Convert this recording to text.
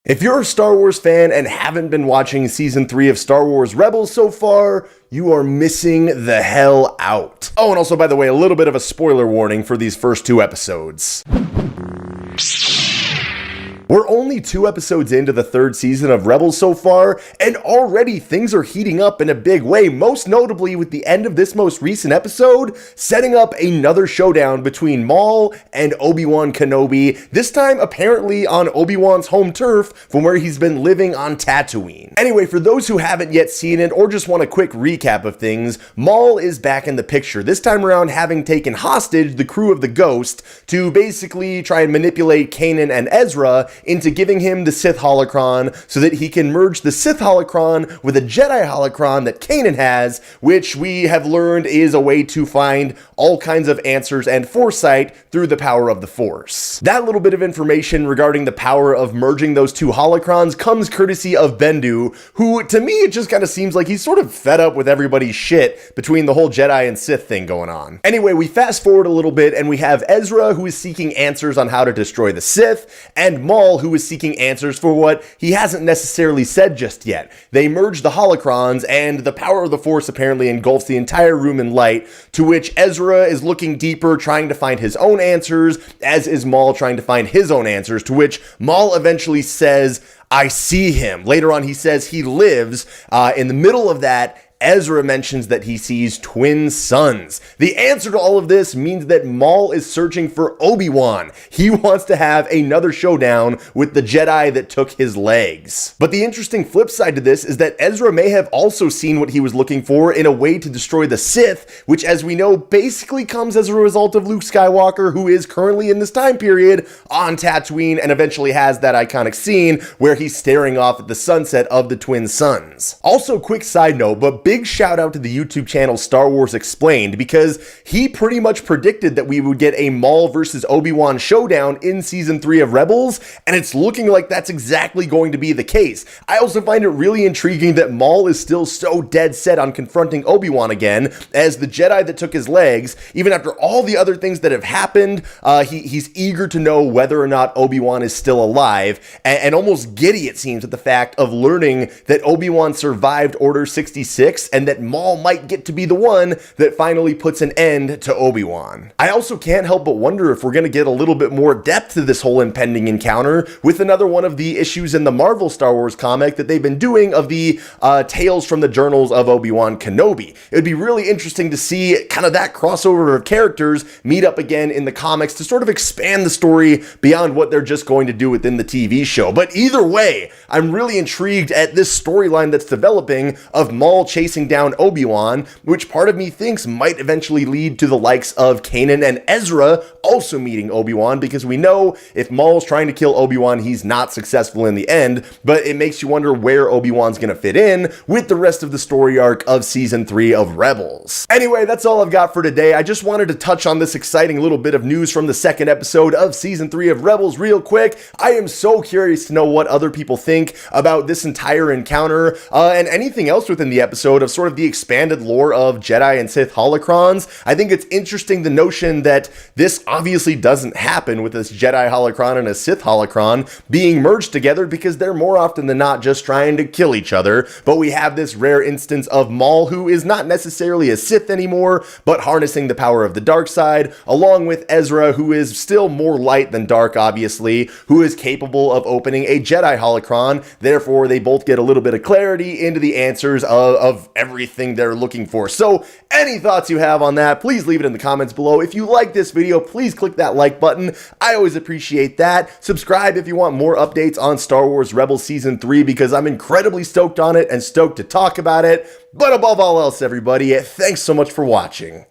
If you're a Star Wars fan and haven't been watching Season 3 of Star Wars Rebels so far, you are missing the hell out. Oh, and also, by the way, a little bit of a spoiler warning for these first 2 episodes. We're only 2 episodes into the 3rd season of Rebels so far, and already things are heating up in a big way, most notably with the end of this most recent episode, setting up another showdown between Maul and Obi-Wan Kenobi, this time apparently on Obi-Wan's home turf from where he's been living on Tatooine. Anyway, for those who haven't yet seen it or just want a quick recap of things, Maul is back in the picture, this time around having taken hostage the crew of the Ghost to basically try and manipulate Kanan and Ezra into giving him the Sith holocron so that he can merge the Sith holocron with a Jedi holocron that Kanan has, which we have learned is a way to find all kinds of answers and foresight through the power of the Force. That little bit of information regarding the power of merging those 2 holocrons comes courtesy of Bendu, who to me it just kind of seems like he's sort of fed up with everybody's shit between the whole Jedi and Sith thing going on. Anyway, we fast forward a little bit and we have Ezra, who is seeking answers on how to destroy the Sith, and Maul, who is seeking answers for what he hasn't necessarily said just yet. They merge the holocrons, and the power of the Force apparently engulfs the entire room in light, to which Ezra is looking deeper, trying to find his own answers, as is Maul trying to find his own answers, to which Maul eventually says, "I see him." Later on, he says he lives. In the middle of that, Ezra mentions that he sees twin suns. The answer to all of this means that Maul is searching for Obi-Wan. He wants to have another showdown with the Jedi that took his legs. But the interesting flip side to this is that Ezra may have also seen what he was looking for in a way to destroy the Sith, which, as we know, basically comes as a result of Luke Skywalker, who is currently in this time period on Tatooine and eventually has that iconic scene where he's staring off at the sunset of the twin suns. Also, quick side note, but big shout out to the YouTube channel Star Wars Explained, because he pretty much predicted that we would get a Maul versus Obi-Wan showdown in Season 3 of Rebels, and it's looking like that's exactly going to be the case. I also find it really intriguing that Maul is still so dead set on confronting Obi-Wan again as the Jedi that took his legs. Even after all the other things that have happened, he's eager to know whether or not Obi-Wan is still alive, and almost giddy, it seems, at the fact of learning that Obi-Wan survived Order 66 and that Maul might get to be the one that finally puts an end to Obi-Wan. I also can't help but wonder if we're going to get a little bit more depth to this whole impending encounter with another one of the issues in the Marvel Star Wars comic that they've been doing of the Tales from the Journals of Obi-Wan Kenobi. It would be really interesting to see kind of that crossover of characters meet up again in the comics to sort of expand the story beyond what they're just going to do within the TV show. But either way, I'm really intrigued at this storyline that's developing of Maul chasing down Obi-Wan, which part of me thinks might eventually lead to the likes of Kanan and Ezra also meeting Obi-Wan, because we know if Maul's trying to kill Obi-Wan, he's not successful in the end, but it makes you wonder where Obi-Wan's gonna fit in with the rest of the story arc of Season 3 of Rebels. Anyway, that's all I've got for today. I just wanted to touch on this exciting little bit of news from the 2nd episode of Season 3 of Rebels real quick. I am so curious to know what other people think about this entire encounter and anything else within the episode of sort of the expanded lore of Jedi and Sith holocrons. I think it's interesting the notion that this obviously doesn't happen with this Jedi holocron and a Sith holocron being merged together, because they're more often than not just trying to kill each other. But we have this rare instance of Maul, who is not necessarily a Sith anymore, but harnessing the power of the dark side, along with Ezra, who is still more light than dark, obviously, who is capable of opening a Jedi holocron. Therefore, they both get a little bit of clarity into the answers of everything they're looking for. So any thoughts you have on that, please leave it in the comments below. If you like this video, please click that like button. I always appreciate that. Subscribe if you want more updates on Star Wars Rebels Season 3, because I'm incredibly stoked on it and stoked to talk about it. But above all else, everybody, thanks so much for watching.